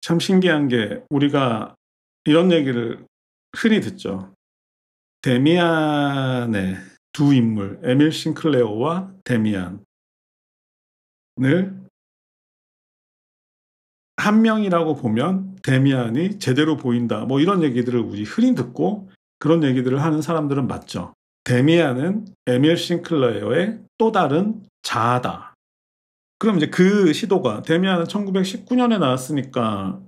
참 신기한 게 우리가 이런 얘기를 흔히 듣죠. 데미안의 두 인물, 에밀 싱클레어와 데미안을 한 명이라고 보면 데미안이 제대로 보인다. 뭐 이런 얘기들을 우리 흔히 듣고 그런 얘기들을 하는 사람들은 맞죠. 데미안은 에밀 싱클레어의 또 다른 자아다. 그럼 이제 그 시도가 데미안은 1919년에 나왔으니까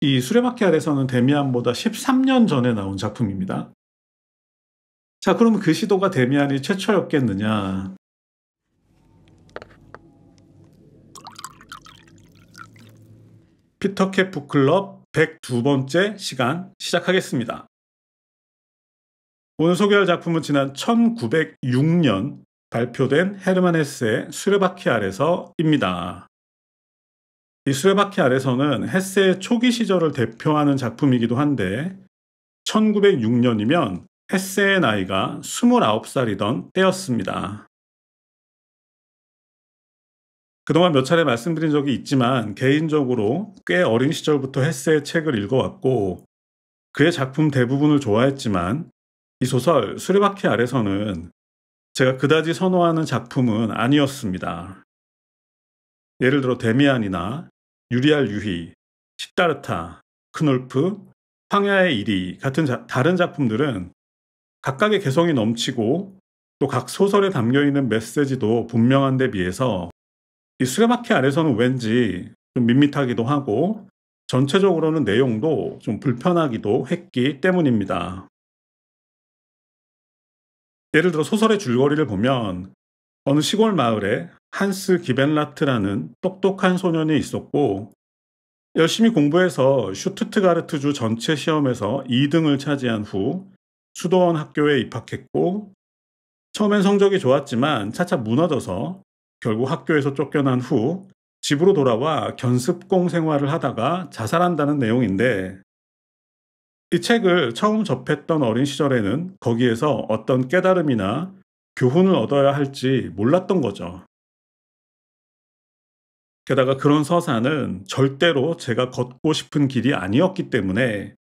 이 수레바퀴 아래서는 데미안보다 13년 전에 나온 작품입니다. 자, 그럼 그 시도가 데미안이 최초였겠느냐? 피터 캣 북클럽 102번째 시간 시작하겠습니다. 오늘 소개할 작품은 지난 1906년 발표된 헤르만 헤세의 수레바퀴 아래서입니다. 이 수레바퀴 아래서는 헤세의 초기 시절을 대표하는 작품이기도 한데 1906년이면 헤세의 나이가 29살이던 때였습니다. 그동안 몇 차례 말씀드린 적이 있지만 개인적으로 꽤 어린 시절부터 헤세의 책을 읽어왔고 그의 작품 대부분을 좋아했지만 이 소설 수레바퀴 아래서는 제가 그다지 선호하는 작품은 아니었습니다. 예를 들어 데미안이나 유리알 유희, 시다르타, 크놀프, 황야의 일이 같은 다른 작품들은 각각의 개성이 넘치고 또 각 소설에 담겨있는 메시지도 분명한 데 비해서 이 수레바퀴 아래서는 왠지 좀 밋밋하기도 하고 전체적으로는 내용도 좀 불편하기도 했기 때문입니다. 예를 들어 소설의 줄거리를 보면 어느 시골 마을에 한스 기벤라트라는 똑똑한 소년이 있었고 열심히 공부해서 슈투트가르트주 전체 시험에서 2등을 차지한 후 수도원 학교에 입학했고 처음엔 성적이 좋았지만 차차 무너져서 결국 학교에서 쫓겨난 후 집으로 돌아와 견습공 생활을 하다가 자살한다는 내용인데 이 책을 처음 접했던 어린 시절에는 거기에서 어떤 깨달음이나 교훈을 얻어야 할지 몰랐던 거죠. 게다가 그런 서사는 절대로 제가 걷고 싶은 길이 아니었기 때문에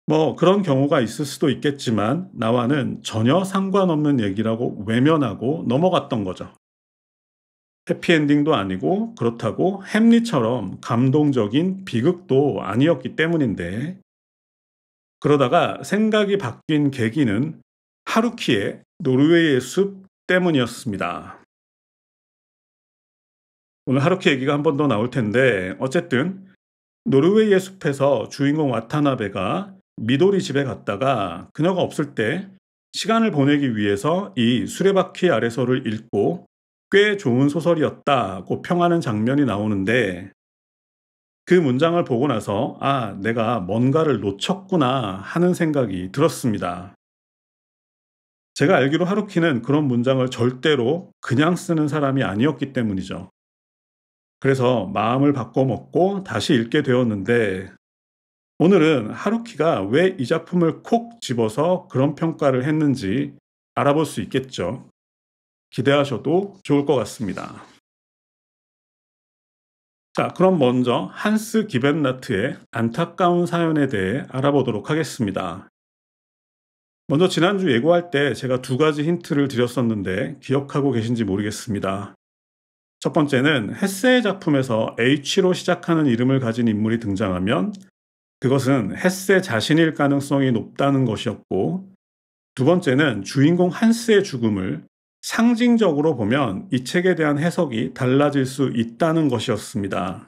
뭐 그런 경우가 있을 수도 있겠지만 나와는 전혀 상관없는 얘기라고 외면하고 넘어갔던 거죠. 해피엔딩도 아니고 그렇다고 햄릿처럼 감동적인 비극도 아니었기 때문인데 그러다가 생각이 바뀐 계기는 하루키의 노르웨이의 숲 때문이었습니다. 오늘 하루키 얘기가 한 번 더 나올 텐데 어쨌든 노르웨이의 숲에서 주인공 와타나베가 미도리 집에 갔다가 그녀가 없을 때 시간을 보내기 위해서 이 수레바퀴 아래서를 읽고 꽤 좋은 소설이었다고 평하는 장면이 나오는데 그 문장을 보고 나서 아, 내가 뭔가를 놓쳤구나 하는 생각이 들었습니다. 제가 알기로 하루키는 그런 문장을 절대로 그냥 쓰는 사람이 아니었기 때문이죠. 그래서 마음을 바꿔먹고 다시 읽게 되었는데 오늘은 하루키가 왜 이 작품을 콕 집어서 그런 평가를 했는지 알아볼 수 있겠죠. 기대하셔도 좋을 것 같습니다. 자, 그럼 먼저 한스 기벤라트의 안타까운 사연에 대해 알아보도록 하겠습니다. 먼저 지난주 예고할 때 제가 두 가지 힌트를 드렸었는데 기억하고 계신지 모르겠습니다. 첫 번째는 헤세의 작품에서 H로 시작하는 이름을 가진 인물이 등장하면 그것은 헤세 자신일 가능성이 높다는 것이었고 두 번째는 주인공 한스의 죽음을 상징적으로 보면 이 책에 대한 해석이 달라질 수 있다는 것이었습니다.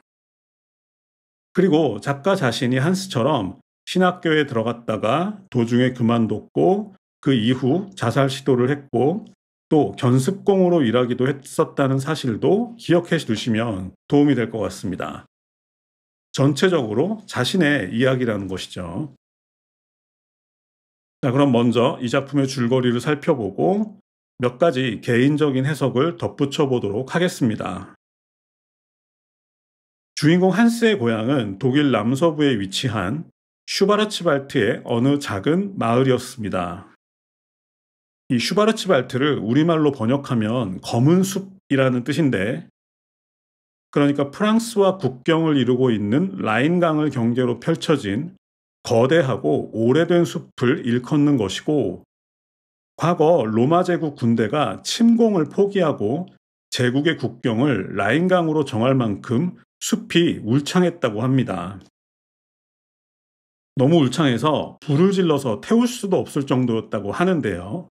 그리고 작가 자신이 한스처럼 신학교에 들어갔다가 도중에 그만뒀고 그 이후 자살 시도를 했고 또 견습공으로 일하기도 했었다는 사실도 기억해 두시면 도움이 될 것 같습니다. 전체적으로 자신의 이야기라는 것이죠. 자, 그럼 먼저 이 작품의 줄거리를 살펴보고 몇 가지 개인적인 해석을 덧붙여 보도록 하겠습니다. 주인공 한스의 고향은 독일 남서부에 위치한 슈바르츠발트의 어느 작은 마을이었습니다. 이 슈바르츠발트를 우리말로 번역하면 검은 숲이라는 뜻인데 그러니까 프랑스와 국경을 이루고 있는 라인강을 경계로 펼쳐진 거대하고 오래된 숲을 일컫는 것이고, 과거 로마 제국 군대가 침공을 포기하고 제국의 국경을 라인강으로 정할 만큼 숲이 울창했다고 합니다. 너무 울창해서 불을 질러서 태울 수도 없을 정도였다고 하는데요.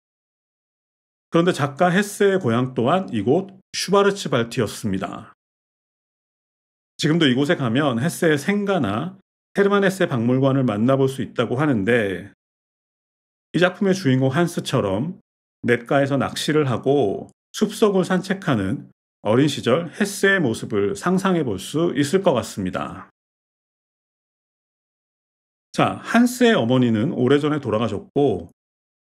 그런데 작가 헤세의 고향 또한 이곳 슈바르츠발트였습니다. 지금도 이곳에 가면 헤세의 생가나 헤르만 헤세 박물관을 만나볼 수 있다고 하는데, 이 작품의 주인공 한스처럼 냇가에서 낚시를 하고 숲속을 산책하는 어린 시절 헤세의 모습을 상상해 볼 수 있을 것 같습니다. 자, 한스의 어머니는 오래전에 돌아가셨고,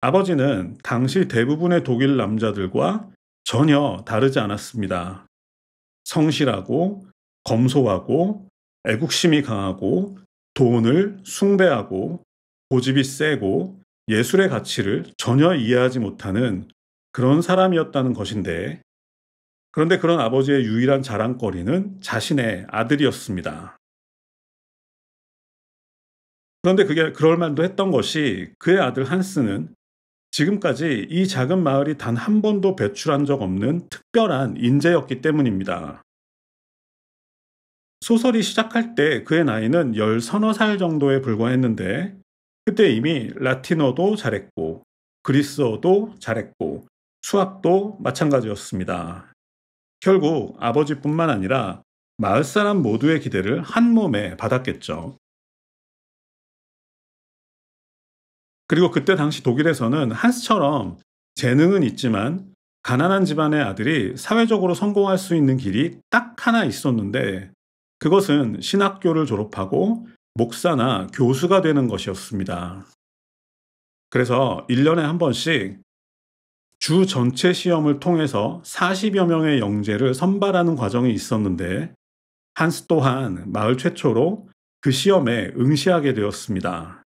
아버지는 당시 대부분의 독일 남자들과 전혀 다르지 않았습니다. 성실하고 검소하고 애국심이 강하고 돈을 숭배하고 고집이 세고 예술의 가치를 전혀 이해하지 못하는 그런 사람이었다는 것인데, 그런데 그런 아버지의 유일한 자랑거리는 자신의 아들이었습니다. 그런데 그게 그럴 만도 했던 것이, 그의 아들 한스는 지금까지 이 작은 마을이 단 한 번도 배출한 적 없는 특별한 인재였기 때문입니다. 소설이 시작할 때 그의 나이는 10서너 살 정도에 불과했는데, 그때 이미 라틴어도 잘했고 그리스어도 잘했고 수학도 마찬가지였습니다. 결국 아버지뿐만 아니라 마을 사람 모두의 기대를 한 몸에 받았겠죠. 그리고 그때 당시 독일에서는 한스처럼 재능은 있지만 가난한 집안의 아들이 사회적으로 성공할 수 있는 길이 딱 하나 있었는데, 그것은 신학교를 졸업하고 목사나 교수가 되는 것이었습니다. 그래서 1년에 한 번씩 주 전체 시험을 통해서 40여 명의 영재를 선발하는 과정이 있었는데, 한스 또한 마을 최초로 그 시험에 응시하게 되었습니다.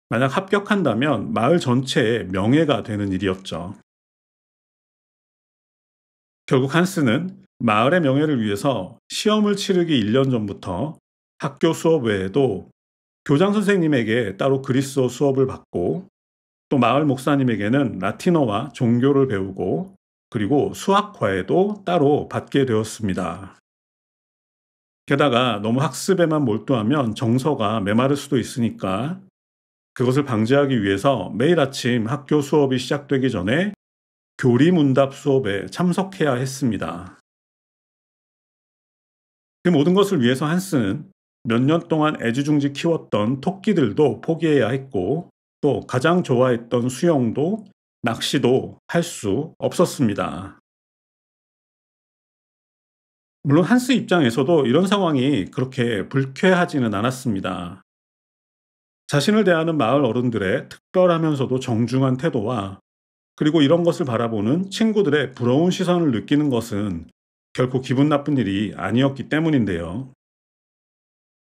만약 합격한다면 마을 전체의 명예가 되는 일이었죠. 결국 한스는 마을의 명예를 위해서 시험을 치르기 1년 전부터 학교 수업 외에도 교장 선생님에게 따로 그리스어 수업을 받고, 또 마을 목사님에게는 라틴어와 종교를 배우고, 그리고 수학 과외도 따로 받게 되었습니다. 게다가 너무 학습에만 몰두하면 정서가 메마를 수도 있으니까, 그것을 방지하기 위해서 매일 아침 학교 수업이 시작되기 전에 교리문답 수업에 참석해야 했습니다. 그 모든 것을 위해서 한스는 몇 년 동안 애지중지 키웠던 토끼들도 포기해야 했고, 또 가장 좋아했던 수영도 낚시도 할 수 없었습니다. 물론 한스 입장에서도 이런 상황이 그렇게 불쾌하지는 않았습니다. 자신을 대하는 마을 어른들의 특별하면서도 정중한 태도와, 그리고 이런 것을 바라보는 친구들의 부러운 시선을 느끼는 것은 결코 기분 나쁜 일이 아니었기 때문인데요.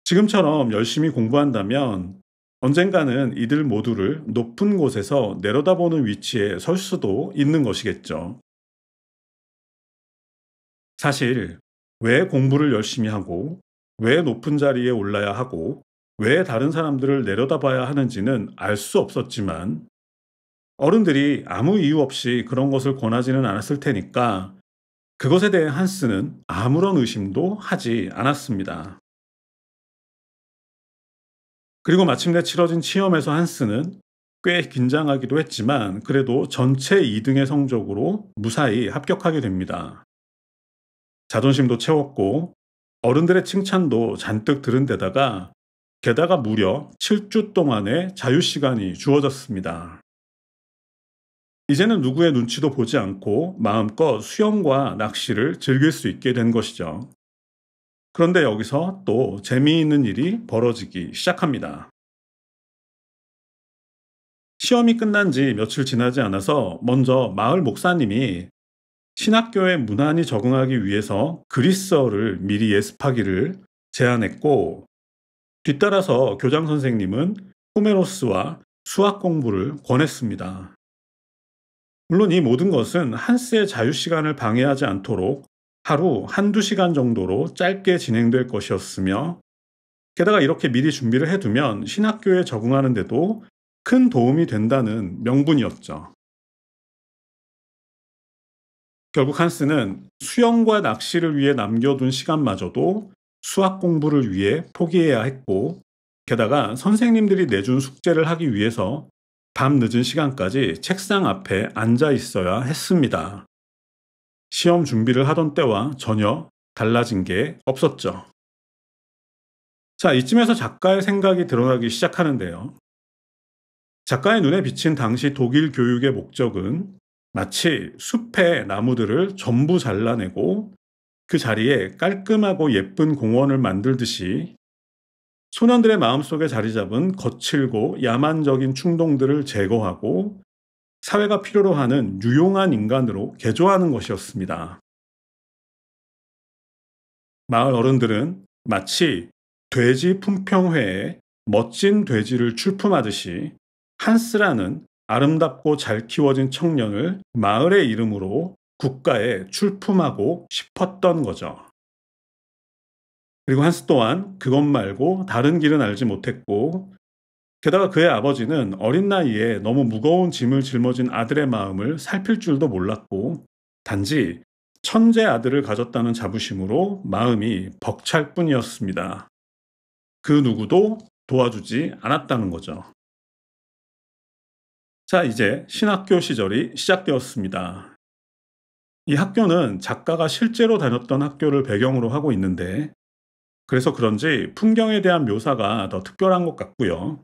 지금처럼 열심히 공부한다면 언젠가는 이들 모두를 높은 곳에서 내려다보는 위치에 설 수도 있는 것이겠죠. 사실 왜 공부를 열심히 하고, 왜 높은 자리에 올라야 하고, 왜 다른 사람들을 내려다봐야 하는지는 알 수 없었지만, 어른들이 아무 이유 없이 그런 것을 권하지는 않았을 테니까 그것에 대해 한스는 아무런 의심도 하지 않았습니다. 그리고 마침내 치러진 시험에서 한스는 꽤 긴장하기도 했지만 그래도 전체 2등의 성적으로 무사히 합격하게 됩니다. 자존심도 채웠고 어른들의 칭찬도 잔뜩 들은 데다가, 게다가 무려 7주 동안의 자유시간이 주어졌습니다. 이제는 누구의 눈치도 보지 않고 마음껏 수영과 낚시를 즐길 수 있게 된 것이죠. 그런데 여기서 또 재미있는 일이 벌어지기 시작합니다. 시험이 끝난 지 며칠 지나지 않아서 먼저 마을 목사님이 신학교에 무난히 적응하기 위해서 그리스어를 미리 예습하기를 제안했고, 뒤따라서 교장 선생님은 호메로스와 수학 공부를 권했습니다. 물론 이 모든 것은 한스의 자유시간을 방해하지 않도록 하루 한두 시간 정도로 짧게 진행될 것이었으며, 게다가 이렇게 미리 준비를 해두면 신학교에 적응하는 데도 큰 도움이 된다는 명분이었죠. 결국 한스는 수영과 낚시를 위해 남겨둔 시간마저도 수학 공부를 위해 포기해야 했고, 게다가 선생님들이 내준 숙제를 하기 위해서 밤 늦은 시간까지 책상 앞에 앉아 있어야 했습니다. 시험 준비를 하던 때와 전혀 달라진 게 없었죠. 자, 이쯤에서 작가의 생각이 드러나기 시작하는데요. 작가의 눈에 비친 당시 독일 교육의 목적은 마치 숲의 나무들을 전부 잘라내고 그 자리에 깔끔하고 예쁜 공원을 만들듯이 소년들의 마음속에 자리 잡은 거칠고 야만적인 충동들을 제거하고 사회가 필요로 하는 유용한 인간으로 개조하는 것이었습니다. 마을 어른들은 마치 돼지 품평회에 멋진 돼지를 출품하듯이 한스라는 아름답고 잘 키워진 청년을 마을의 이름으로 국가에 출품하고 싶었던 거죠. 그리고 한스 또한 그것 말고 다른 길은 알지 못했고, 게다가 그의 아버지는 어린 나이에 너무 무거운 짐을 짊어진 아들의 마음을 살필 줄도 몰랐고, 단지 천재 아들을 가졌다는 자부심으로 마음이 벅찰 뿐이었습니다. 그 누구도 도와주지 않았다는 거죠. 자, 이제 신학교 시절이 시작되었습니다. 이 학교는 작가가 실제로 다녔던 학교를 배경으로 하고 있는데, 그래서 그런지 풍경에 대한 묘사가 더 특별한 것 같고요.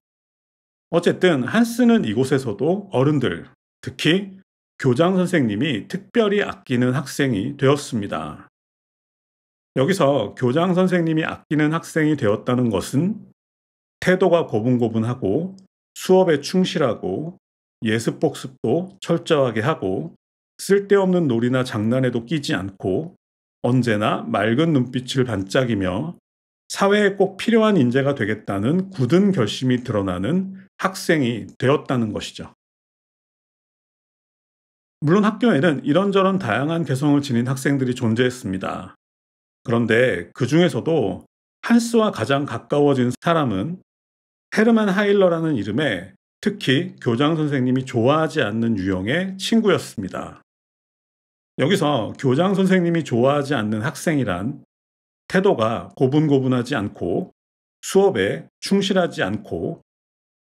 어쨌든 한스는 이곳에서도 어른들, 특히 교장 선생님이 특별히 아끼는 학생이 되었습니다. 여기서 교장 선생님이 아끼는 학생이 되었다는 것은 태도가 고분고분하고 수업에 충실하고 예습 복습도 철저하게 하고 쓸데없는 놀이나 장난에도 끼지 않고 언제나 맑은 눈빛을 반짝이며 사회에 꼭 필요한 인재가 되겠다는 굳은 결심이 드러나는 학생이 되었다는 것이죠. 물론 학교에는 이런저런 다양한 개성을 지닌 학생들이 존재했습니다. 그런데 그 중에서도 한스와 가장 가까워진 사람은 헤르만 하일러라는 이름의, 특히 교장 선생님이 좋아하지 않는 유형의 친구였습니다. 여기서 교장 선생님이 좋아하지 않는 학생이란 태도가 고분고분하지 않고 수업에 충실하지 않고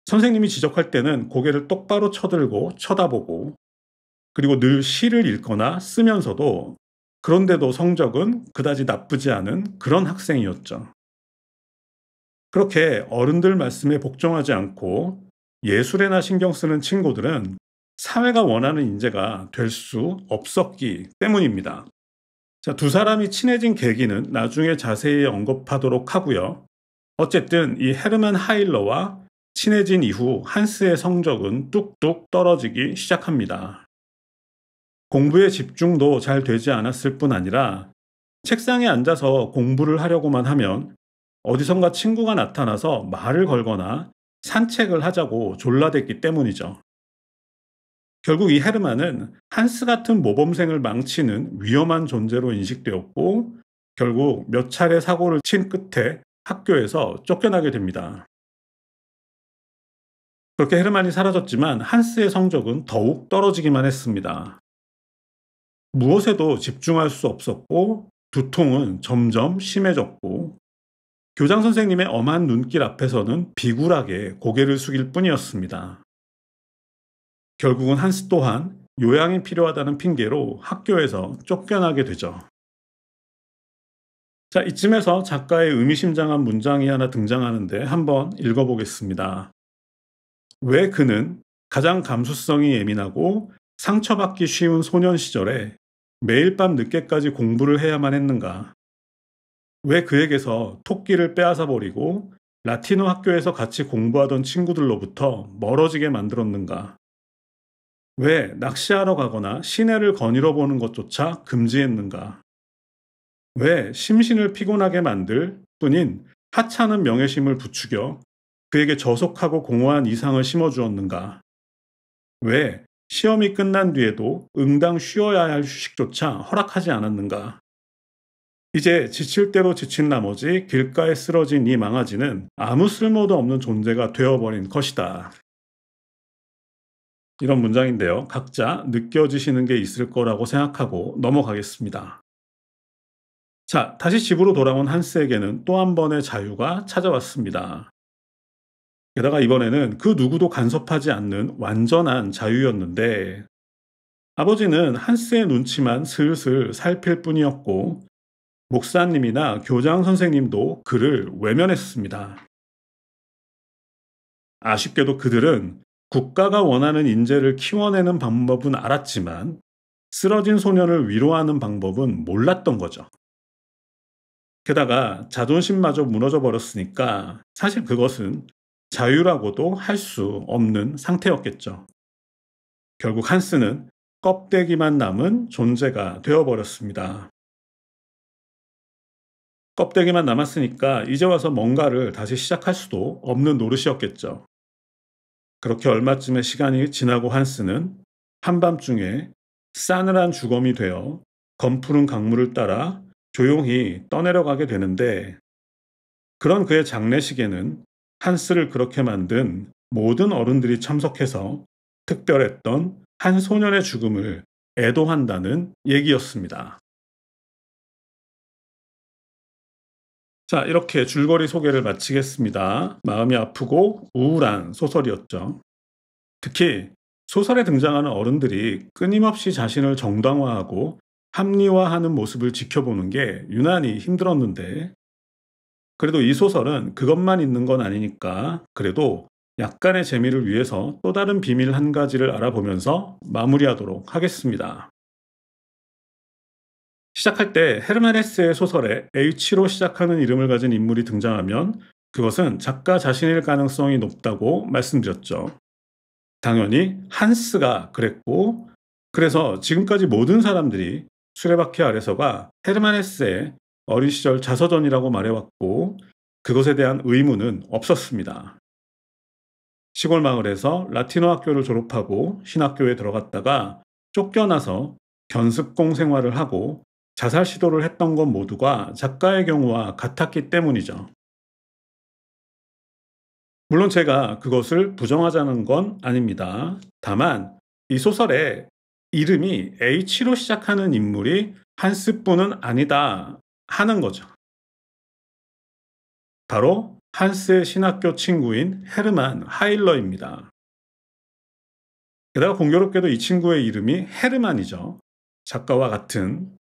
선생님이 지적할 때는 고개를 똑바로 쳐들고 쳐다보고, 그리고 늘 시를 읽거나 쓰면서도 그런데도 성적은 그다지 나쁘지 않은 그런 학생이었죠. 그렇게 어른들 말씀에 복종하지 않고 예술에나 신경 쓰는 친구들은 사회가 원하는 인재가 될 수 없었기 때문입니다. 자, 두 사람이 친해진 계기는 나중에 자세히 언급하도록 하고요. 어쨌든 이 헤르만 하일러와 친해진 이후 한스의 성적은 뚝뚝 떨어지기 시작합니다. 공부에 집중도 잘 되지 않았을 뿐 아니라 책상에 앉아서 공부를 하려고만 하면 어디선가 친구가 나타나서 말을 걸거나 산책을 하자고 졸라댔기 때문이죠. 결국 이 헤르만은 한스 같은 모범생을 망치는 위험한 존재로 인식되었고, 결국 몇 차례 사고를 친 끝에 학교에서 쫓겨나게 됩니다. 그렇게 헤르만이 사라졌지만 한스의 성적은 더욱 떨어지기만 했습니다. 무엇에도 집중할 수 없었고 두통은 점점 심해졌고 교장 선생님의 엄한 눈길 앞에서는 비굴하게 고개를 숙일 뿐이었습니다. 결국은 한스 또한 요양이 필요하다는 핑계로 학교에서 쫓겨나게 되죠. 자, 이쯤에서 작가의 의미심장한 문장이 하나 등장하는데 한번 읽어보겠습니다. 왜 그는 가장 감수성이 예민하고 상처받기 쉬운 소년 시절에 매일 밤 늦게까지 공부를 해야만 했는가? 왜 그에게서 토끼를 빼앗아 버리고 라틴어 학교에서 같이 공부하던 친구들로부터 멀어지게 만들었는가? 왜 낚시하러 가거나 시내를 거닐어 보는 것조차 금지했는가? 왜 심신을 피곤하게 만들 뿐인 하찮은 명예심을 부추겨 그에게 저속하고 공허한 이상을 심어주었는가? 왜 시험이 끝난 뒤에도 응당 쉬어야 할 휴식조차 허락하지 않았는가? 이제 지칠 대로 지친 나머지 길가에 쓰러진 이 망아지는 아무 쓸모도 없는 존재가 되어버린 것이다. 이런 문장인데요. 각자 느껴지시는 게 있을 거라고 생각하고 넘어가겠습니다. 자, 다시 집으로 돌아온 한스에게는 또 한 번의 자유가 찾아왔습니다. 게다가 이번에는 그 누구도 간섭하지 않는 완전한 자유였는데, 아버지는 한스의 눈치만 슬슬 살필 뿐이었고 목사님이나 교장 선생님도 그를 외면했습니다. 아쉽게도 그들은 국가가 원하는 인재를 키워내는 방법은 알았지만 쓰러진 소년을 위로하는 방법은 몰랐던 거죠. 게다가 자존심마저 무너져 버렸으니까 사실 그것은 자유라고도 할 수 없는 상태였겠죠. 결국 한스는 껍데기만 남은 존재가 되어버렸습니다. 껍데기만 남았으니까 이제 와서 뭔가를 다시 시작할 수도 없는 노릇이었겠죠. 그렇게 얼마쯤의 시간이 지나고 한스는 한밤중에 싸늘한 주검이 되어 검푸른 강물을 따라 조용히 떠내려가게 되는데, 그런 그의 장례식에는 한스를 그렇게 만든 모든 어른들이 참석해서 특별했던 한 소년의 죽음을 애도한다는 얘기였습니다. 자, 이렇게 줄거리 소개를 마치겠습니다. 마음이 아프고 우울한 소설이었죠. 특히 소설에 등장하는 어른들이 끊임없이 자신을 정당화하고 합리화하는 모습을 지켜보는 게 유난히 힘들었는데, 그래도 이 소설은 그것만 있는 건 아니니까 그래도 약간의 재미를 위해서 또 다른 비밀 한 가지를 알아보면서 마무리하도록 하겠습니다. 시작할 때 헤르만 헤세의 소설에 H로 시작하는 이름을 가진 인물이 등장하면 그것은 작가 자신일 가능성이 높다고 말씀드렸죠. 당연히 한스가 그랬고, 그래서 지금까지 모든 사람들이 수레바퀴 아래서가 헤르만 헤세의 어린 시절 자서전이라고 말해왔고 그것에 대한 의문은 없었습니다. 시골 마을에서 라틴어 학교를 졸업하고 신학교에 들어갔다가 쫓겨나서 견습공 생활을 하고 자살 시도를 했던 것 모두가 작가의 경우와 같았기 때문이죠. 물론 제가 그것을 부정하자는 건 아닙니다. 다만 이 소설에 이름이 H로 시작하는 인물이 한스뿐은 아니다 하는 거죠. 바로 한스의 신학교 친구인 헤르만 하일러입니다. 게다가 공교롭게도 이 친구의 이름이 헤르만이죠. 작가와 같은.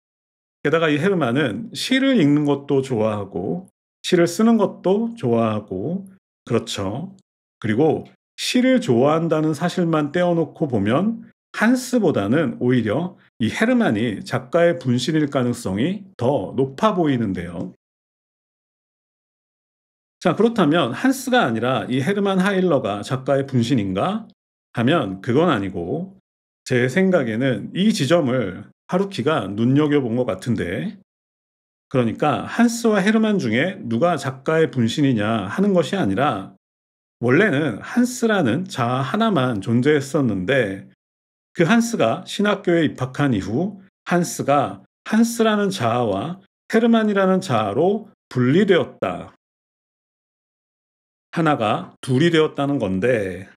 게다가 이 헤르만은 시를 읽는 것도 좋아하고 시를 쓰는 것도 좋아하고, 그렇죠. 그리고 시를 좋아한다는 사실만 떼어놓고 보면 한스보다는 오히려 이 헤르만이 작가의 분신일 가능성이 더 높아 보이는데요. 자, 그렇다면 한스가 아니라 이 헤르만 하일러가 작가의 분신인가 하면 그건 아니고, 제 생각에는 이 지점을 하루키가 눈여겨본 것 같은데, 그러니까 한스와 헤르만 중에 누가 작가의 분신이냐 하는 것이 아니라 원래는 한스라는 자아 하나만 존재했었는데, 그 한스가 신학교에 입학한 이후 한스가 한스라는 자아와 헤르만이라는 자아로 분리되었다. 하나가 둘이 되었다는 건데,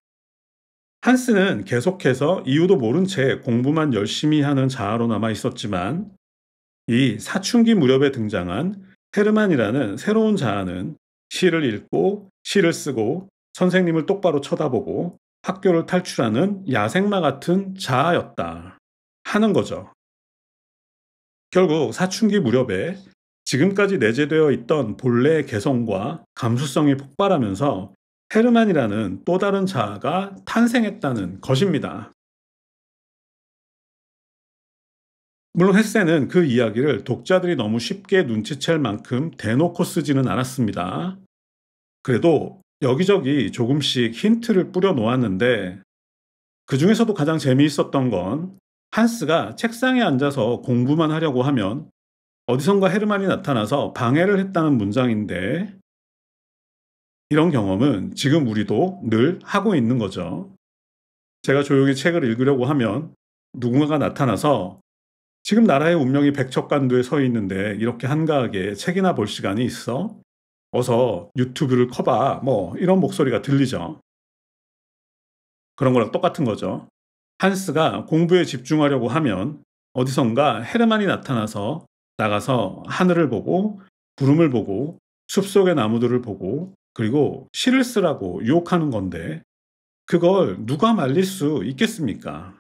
한스는 계속해서 이유도 모른 채 공부만 열심히 하는 자아로 남아 있었지만 이 사춘기 무렵에 등장한 헤르만이라는 새로운 자아는 시를 읽고 시를 쓰고 선생님을 똑바로 쳐다보고 학교를 탈출하는 야생마 같은 자아였다 하는 거죠. 결국 사춘기 무렵에 지금까지 내재되어 있던 본래의 개성과 감수성이 폭발하면서 헤르만이라는 또 다른 자아가 탄생했다는 것입니다. 물론 헤세는 그 이야기를 독자들이 너무 쉽게 눈치챌 만큼 대놓고 쓰지는 않았습니다. 그래도 여기저기 조금씩 힌트를 뿌려 놓았는데, 그 중에서도 가장 재미있었던 건 한스가 책상에 앉아서 공부만 하려고 하면 어디선가 헤르만이 나타나서 방해를 했다는 문장인데, 이런 경험은 지금 우리도 늘 하고 있는 거죠. 제가 조용히 책을 읽으려고 하면 누군가가 나타나서 지금 나라의 운명이 백척간두에 서 있는데 이렇게 한가하게 책이나 볼 시간이 있어? 어서 유튜브를 커봐. 뭐 이런 목소리가 들리죠. 그런 거랑 똑같은 거죠. 한스가 공부에 집중하려고 하면 어디선가 헤르만이 나타나서 나가서 하늘을 보고 구름을 보고 숲속의 나무들을 보고 그리고 시를 쓰라고 유혹하는 건데 그걸 누가 말릴 수 있겠습니까?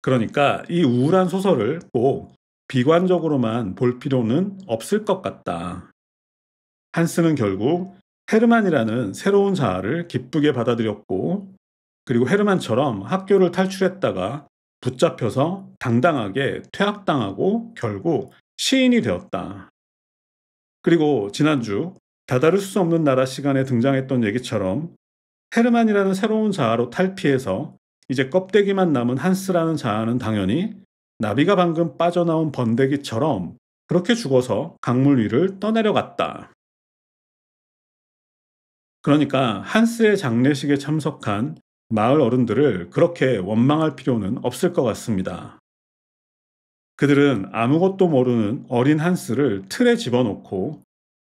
그러니까 이 우울한 소설을 꼭 비관적으로만 볼 필요는 없을 것 같다. 한스는 결국 헤르만이라는 새로운 자아를 기쁘게 받아들였고, 그리고 헤르만처럼 학교를 탈출했다가 붙잡혀서 당당하게 퇴학당하고 결국 시인이 되었다. 그리고 지난주 다다를 수 없는 나라 시간에 등장했던 얘기처럼 헤르만이라는 새로운 자아로 탈피해서 이제 껍데기만 남은 한스라는 자아는 당연히 나비가 방금 빠져나온 번데기처럼 그렇게 죽어서 강물 위를 떠내려갔다. 그러니까 한스의 장례식에 참석한 마을 어른들을 그렇게 원망할 필요는 없을 것 같습니다. 그들은 아무것도 모르는 어린 한스를 틀에 집어넣고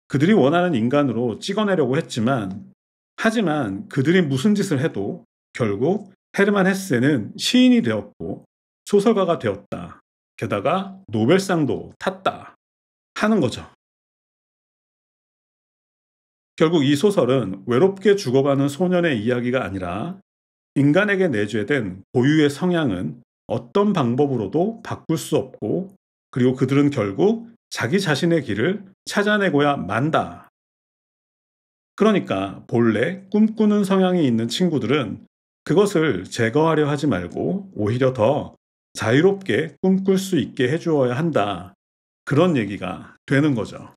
그들이 원하는 인간으로 찍어내려고 했지만, 하지만 그들이 무슨 짓을 해도 결국 헤르만 헤세는 시인이 되었고 소설가가 되었다. 게다가 노벨상도 탔다. 하는 거죠. 결국 이 소설은 외롭게 죽어가는 소년의 이야기가 아니라 인간에게 내재된 고유의 성향은 어떤 방법으로도 바꿀 수 없고, 그리고 그들은 결국 자기 자신의 길을 찾아내고야 만다. 그러니까 본래 꿈꾸는 성향이 있는 친구들은 그것을 제거하려 하지 말고 오히려 더 자유롭게 꿈꿀 수 있게 해주어야 한다. 그런 얘기가 되는 거죠.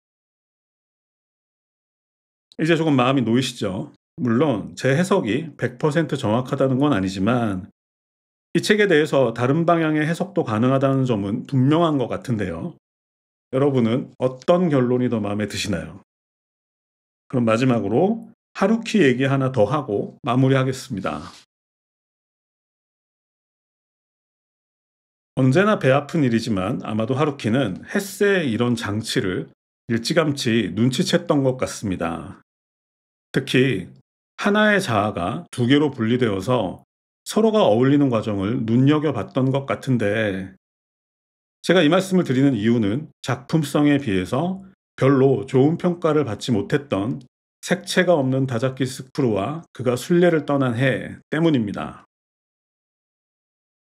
이제 조금 마음이 놓이시죠? 물론 제 해석이 100% 정확하다는 건 아니지만 이 책에 대해서 다른 방향의 해석도 가능하다는 점은 분명한 것 같은데요. 여러분은 어떤 결론이 더 마음에 드시나요? 그럼 마지막으로 하루키 얘기 하나 더 하고 마무리하겠습니다. 언제나 배 아픈 일이지만 아마도 하루키는 헤세의 이런 장치를 일찌감치 눈치챘던 것 같습니다. 특히 하나의 자아가 두 개로 분리되어서 서로가 어울리는 과정을 눈여겨봤던 것 같은데, 제가 이 말씀을 드리는 이유는 작품성에 비해서 별로 좋은 평가를 받지 못했던 색채가 없는 다자키스쿠르와 그가 순례를 떠난 해 때문입니다.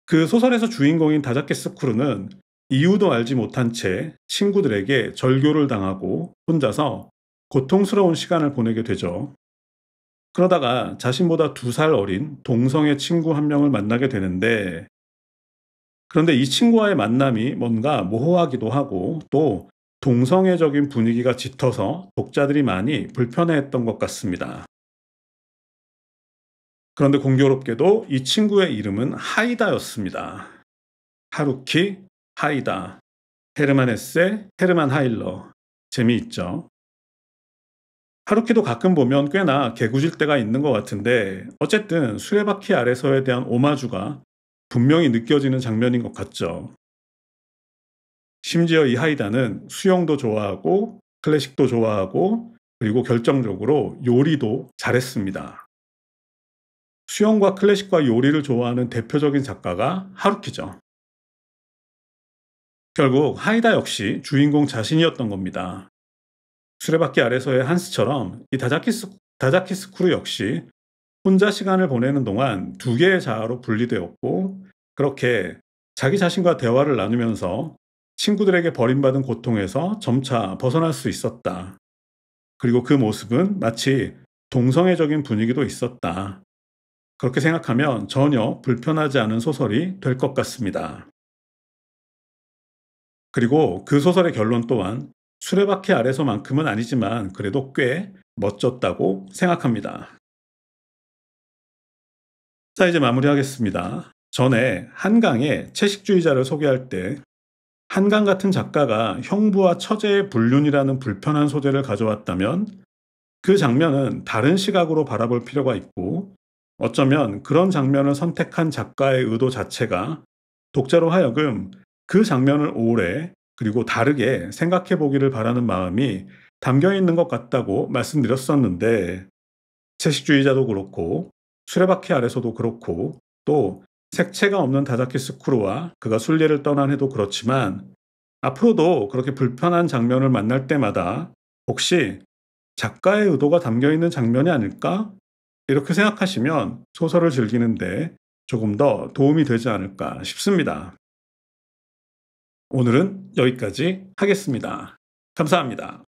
그 소설에서 주인공인 다자키스쿠르는 이유도 알지 못한 채 친구들에게 절교를 당하고 혼자서 고통스러운 시간을 보내게 되죠. 그러다가 자신보다 2살 어린 동성의 친구 한 명을 만나게 되는데, 그런데 이 친구와의 만남이 뭔가 모호하기도 하고 또 동성애적인 분위기가 짙어서 독자들이 많이 불편해했던 것 같습니다. 그런데 공교롭게도 이 친구의 이름은 하이다였습니다. 하루키, 하이다, 헤르만 헤세, 헤르만 하일러. 재미있죠? 하루키도 가끔 보면 꽤나 개구질 때가 있는 것 같은데, 어쨌든 수레바퀴 아래서에 대한 오마주가 분명히 느껴지는 장면인 것 같죠. 심지어 이 하이다는 수영도 좋아하고 클래식도 좋아하고 그리고 결정적으로 요리도 잘했습니다. 수영과 클래식과 요리를 좋아하는 대표적인 작가가 하루키죠. 결국 하이다 역시 주인공 자신이었던 겁니다. 수레바퀴 아래서의 한스처럼 이 다자키스쿠르 역시 혼자 시간을 보내는 동안 2개의 자아로 분리되었고, 그렇게 자기 자신과 대화를 나누면서 친구들에게 버림받은 고통에서 점차 벗어날 수 있었다. 그리고 그 모습은 마치 동성애적인 분위기도 있었다. 그렇게 생각하면 전혀 불편하지 않은 소설이 될 것 같습니다. 그리고 그 소설의 결론 또한 수레바퀴 아래서만큼은 아니지만 그래도 꽤 멋졌다고 생각합니다. 자, 이제 마무리하겠습니다. 전에 한강의 채식주의자를 소개할 때 한강 같은 작가가 형부와 처제의 불륜이라는 불편한 소재를 가져왔다면 그 장면은 다른 시각으로 바라볼 필요가 있고, 어쩌면 그런 장면을 선택한 작가의 의도 자체가 독자로 하여금 그 장면을 오래 그리고 다르게 생각해 보기를 바라는 마음이 담겨 있는 것 같다고 말씀드렸었는데, 채식주의자도 그렇고 수레바퀴 아래서도 그렇고 또 색채가 없는 다다키스쿠르와 그가 순례를 떠난 해도 그렇지만, 앞으로도 그렇게 불편한 장면을 만날 때마다 혹시 작가의 의도가 담겨 있는 장면이 아닐까? 이렇게 생각하시면 소설을 즐기는데 조금 더 도움이 되지 않을까 싶습니다. 오늘은 여기까지 하겠습니다. 감사합니다.